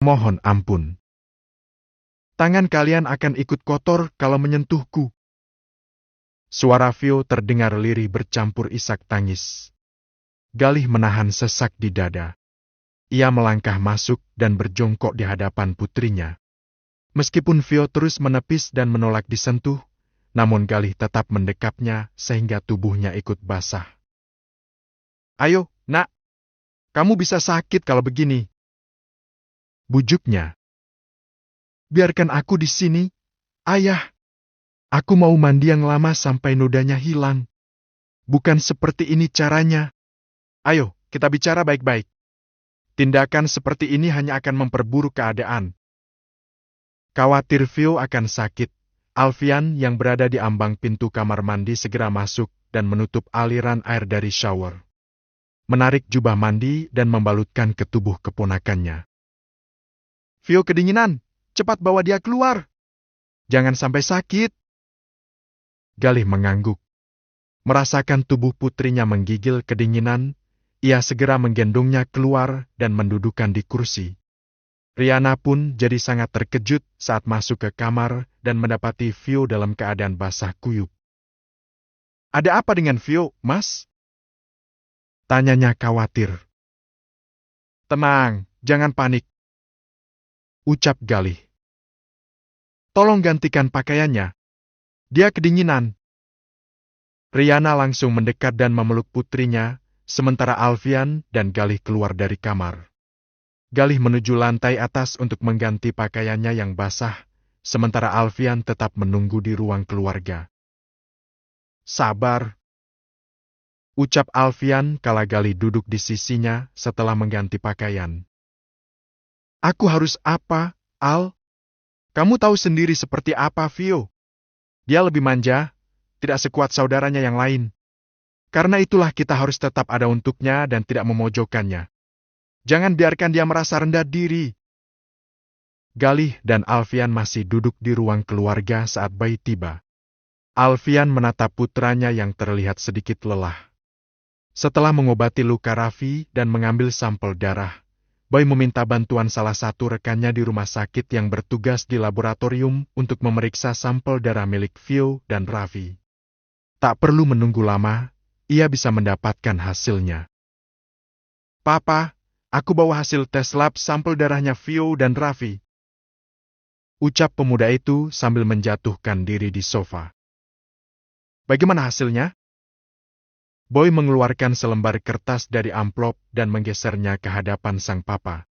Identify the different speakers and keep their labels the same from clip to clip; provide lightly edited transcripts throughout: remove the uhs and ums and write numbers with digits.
Speaker 1: Mohon ampun. Tangan kalian akan ikut kotor kalau menyentuhku. Suara Vio terdengar lirih bercampur isak tangis. Galih menahan sesak di dada. Ia melangkah masuk dan berjongkok di hadapan putrinya. Meskipun Vio terus menepis dan menolak disentuh, namun Galih tetap mendekapnya sehingga tubuhnya ikut basah. Ayo, nak. Kamu bisa sakit kalau begini. Bujuknya. Biarkan aku di sini, ayah. Aku mau mandi yang lama sampai nodanya hilang. Bukan seperti ini caranya. Ayo, kita bicara baik-baik. Tindakan seperti ini hanya akan memperburuk keadaan. Khawatir Vio akan sakit, Alfian yang berada di ambang pintu kamar mandi segera masuk dan menutup aliran air dari shower. Menarik jubah mandi dan membalutkan ke tubuh keponakannya. Vio kedinginan, cepat bawa dia keluar. Jangan sampai sakit. Galih mengangguk. Merasakan tubuh putrinya menggigil kedinginan, ia segera menggendongnya keluar dan mendudukkan di kursi. Riana pun jadi sangat terkejut saat masuk ke kamar dan mendapati Vio dalam keadaan basah kuyup. Ada apa dengan Vio, Mas? Tanyanya khawatir. Tenang, jangan panik. Ucap Galih. Tolong gantikan pakaiannya. Dia kedinginan. Riana langsung mendekat dan memeluk putrinya, sementara Alfian dan Galih keluar dari kamar. Galih menuju lantai atas untuk mengganti pakaiannya yang basah, sementara Alfian tetap menunggu di ruang keluarga. Sabar. Ucap Alfian kala Galih duduk di sisinya setelah mengganti pakaian. Aku harus apa, Al? Kamu tahu sendiri seperti apa Vio. Dia lebih manja, tidak sekuat saudaranya yang lain. Karena itulah kita harus tetap ada untuknya dan tidak memojokkannya. Jangan biarkan dia merasa rendah diri. Galih dan Alfian masih duduk di ruang keluarga saat bayi tiba. Alfian menatap putranya yang terlihat sedikit lelah. Setelah mengobati luka Raffi dan mengambil sampel darah, Boy meminta bantuan salah satu rekannya di rumah sakit yang bertugas di laboratorium untuk memeriksa sampel darah milik Vio dan Raffi. Tak perlu menunggu lama, ia bisa mendapatkan hasilnya. Papa, aku bawa hasil tes lab sampel darahnya Vio dan Raffi. Ucap pemuda itu sambil menjatuhkan diri di sofa. Bagaimana hasilnya? Boy mengeluarkan selembar kertas dari amplop dan menggesernya ke hadapan sang papa.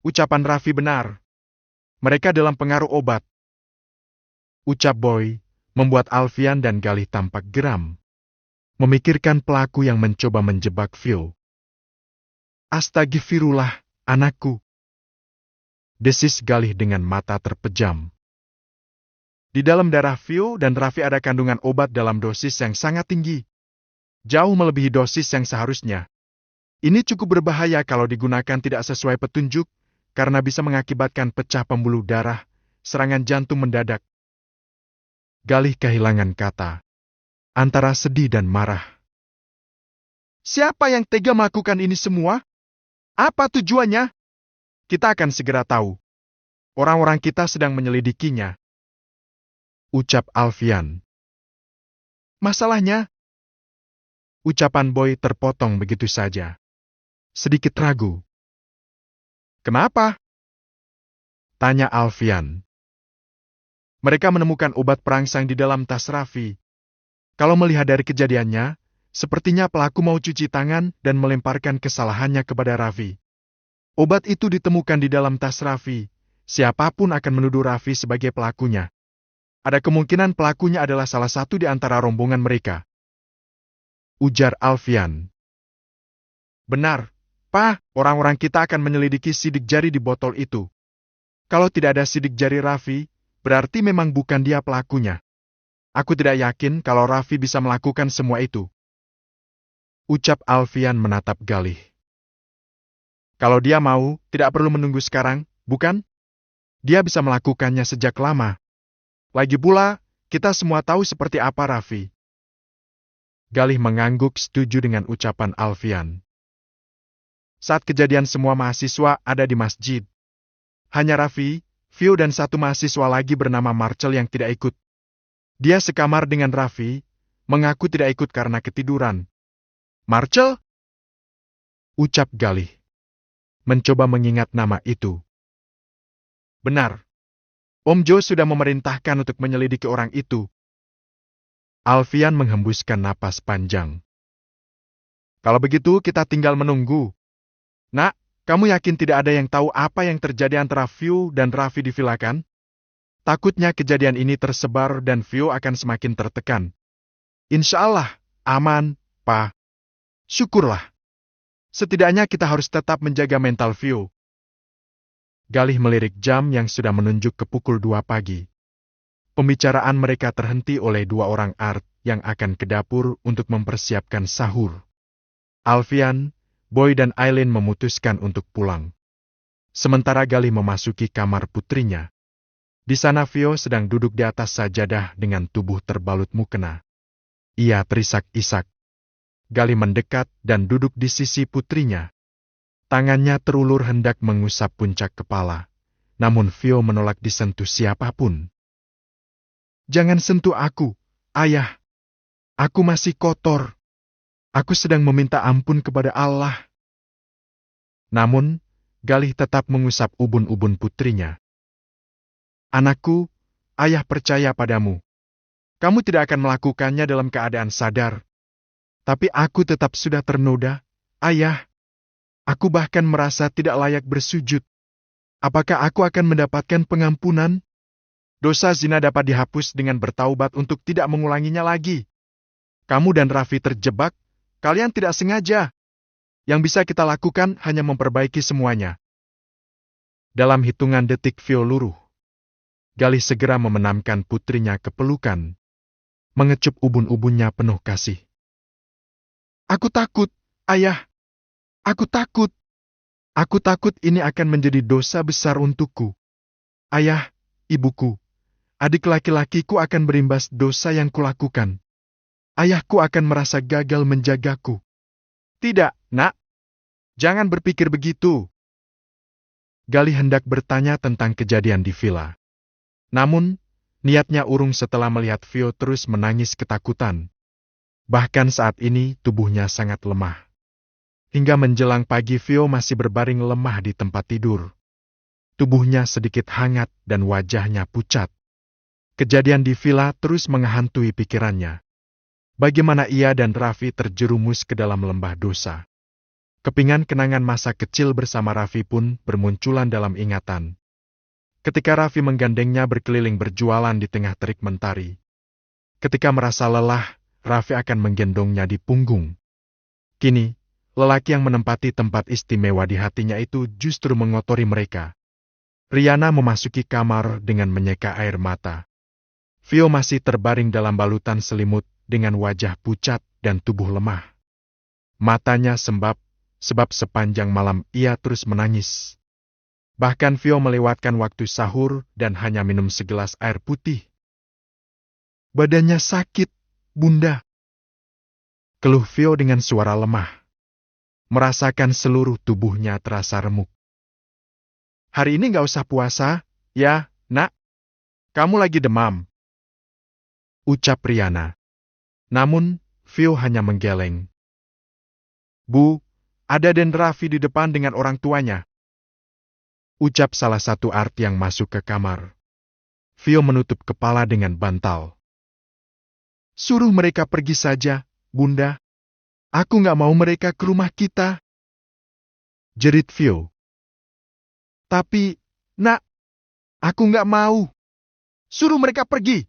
Speaker 1: Ucapan Raffi benar. Mereka dalam pengaruh obat. Ucap Boy membuat Alfian dan Galih tampak geram. Memikirkan pelaku yang mencoba menjebak Vio. Astagfirullah, anakku. Desis Galih dengan mata terpejam. Di dalam darah Vio dan Raffi ada kandungan obat dalam dosis yang sangat tinggi. Jauh melebihi dosis yang seharusnya. Ini cukup berbahaya kalau digunakan tidak sesuai petunjuk, karena bisa mengakibatkan pecah pembuluh darah, serangan jantung mendadak. Galih kehilangan kata, antara sedih dan marah. Siapa yang tega melakukan ini semua? Apa tujuannya? Kita akan segera tahu. Orang-orang kita sedang menyelidikinya. Ucap Alfian. Masalahnya? Ucapan Boy terpotong begitu saja. Sedikit ragu. Kenapa? Tanya Alfian. Mereka menemukan obat perangsang di dalam tas Raffi. Kalau melihat dari kejadiannya, sepertinya pelaku mau cuci tangan dan melemparkan kesalahannya kepada Raffi. Obat itu ditemukan di dalam tas Raffi. Siapapun akan menuduh Raffi sebagai pelakunya. Ada kemungkinan pelakunya adalah salah satu di antara rombongan mereka. Ujar Alfian. Benar, Pak, orang-orang kita akan menyelidiki sidik jari di botol itu. Kalau tidak ada sidik jari Raffi, berarti memang bukan dia pelakunya. Aku tidak yakin kalau Raffi bisa melakukan semua itu. Ucap Alfian menatap Galih. Kalau dia mau, tidak perlu menunggu sekarang, bukan? Dia bisa melakukannya sejak lama. Lagi pula, kita semua tahu seperti apa Raffi. Galih mengangguk setuju dengan ucapan Alfian. Saat kejadian semua mahasiswa ada di masjid. Hanya Raffi, Vio dan satu mahasiswa lagi bernama Marcel yang tidak ikut. Dia sekamar dengan Raffi, mengaku tidak ikut karena ketiduran. Marcel? Ucap Galih. Mencoba mengingat nama itu. Benar. Om Jo sudah memerintahkan untuk menyelidiki orang itu. Alfian menghembuskan napas panjang. Kalau begitu kita tinggal menunggu. Nak, kamu yakin tidak ada yang tahu apa yang terjadi antara Vio dan Raffi di villa kan? Takutnya kejadian ini tersebar dan Vio akan semakin tertekan. Insya Allah, aman, Pa. Syukurlah. Setidaknya kita harus tetap menjaga mental Vio. Galih melirik jam yang sudah menunjuk ke pukul 2 pagi. Pembicaraan mereka terhenti oleh dua orang art yang akan ke dapur untuk mempersiapkan sahur. Alfian, Boy dan Aileen memutuskan untuk pulang. Sementara Galih memasuki kamar putrinya. Di sana Vio sedang duduk di atas sajadah dengan tubuh terbalut mukena. Ia terisak-isak. Galih mendekat dan duduk di sisi putrinya. Tangannya terulur hendak mengusap puncak kepala, namun Vio menolak disentuh siapapun. Jangan sentuh aku, ayah. Aku masih kotor. Aku sedang meminta ampun kepada Allah. Namun, Galih tetap mengusap ubun-ubun putrinya. Anakku, ayah percaya padamu. Kamu tidak akan melakukannya dalam keadaan sadar. Tapi aku tetap sudah ternoda, ayah. Aku bahkan merasa tidak layak bersujud. Apakah aku akan mendapatkan pengampunan? Dosa zina dapat dihapus dengan bertaubat untuk tidak mengulanginya lagi. Kamu dan Raffi terjebak, kalian tidak sengaja. Yang bisa kita lakukan hanya memperbaiki semuanya. Dalam hitungan detik Vio luruh. Galih segera memenamkan putrinya ke pelukan. Mengecup ubun-ubunnya penuh kasih. Aku takut, ayah. Aku takut. Aku takut ini akan menjadi dosa besar untukku. Ayah, ibuku, adik laki-lakiku akan berimbas dosa yang kulakukan. Ayahku akan merasa gagal menjagaku. Tidak, nak. Jangan berpikir begitu. Galih hendak bertanya tentang kejadian di villa. Namun, niatnya urung setelah melihat Vio terus menangis ketakutan. Bahkan saat ini tubuhnya sangat lemah. Hingga menjelang pagi Vio masih berbaring lemah di tempat tidur. Tubuhnya sedikit hangat dan wajahnya pucat. Kejadian di villa terus menghantui pikirannya. Bagaimana ia dan Raffi terjerumus ke dalam lembah dosa. Kepingan kenangan masa kecil bersama Raffi pun bermunculan dalam ingatan. Ketika Raffi menggandengnya berkeliling berjualan di tengah terik mentari. Ketika merasa lelah, Raffi akan menggendongnya di punggung. Kini, lelaki yang menempati tempat istimewa di hatinya itu justru mengotori mereka. Riana memasuki kamar dengan menyeka air mata. Vio masih terbaring dalam balutan selimut dengan wajah pucat dan tubuh lemah. Matanya sembab, sebab sepanjang malam ia terus menangis. Bahkan Vio melewatkan waktu sahur dan hanya minum segelas air putih. Badannya sakit, Bunda. Keluh Vio dengan suara lemah. Merasakan seluruh tubuhnya terasa remuk. Hari ini nggak usah puasa, ya, nak. Kamu lagi demam. Ucap Riana. Namun, Vio hanya menggeleng. Bu, ada Den Raffi di depan dengan orang tuanya. Ucap salah satu art yang masuk ke kamar. Vio menutup kepala dengan bantal. Suruh mereka pergi saja, Bunda. Aku nggak mau mereka ke rumah kita. Jerit Vio. Tapi, nak, aku nggak mau. Suruh mereka pergi.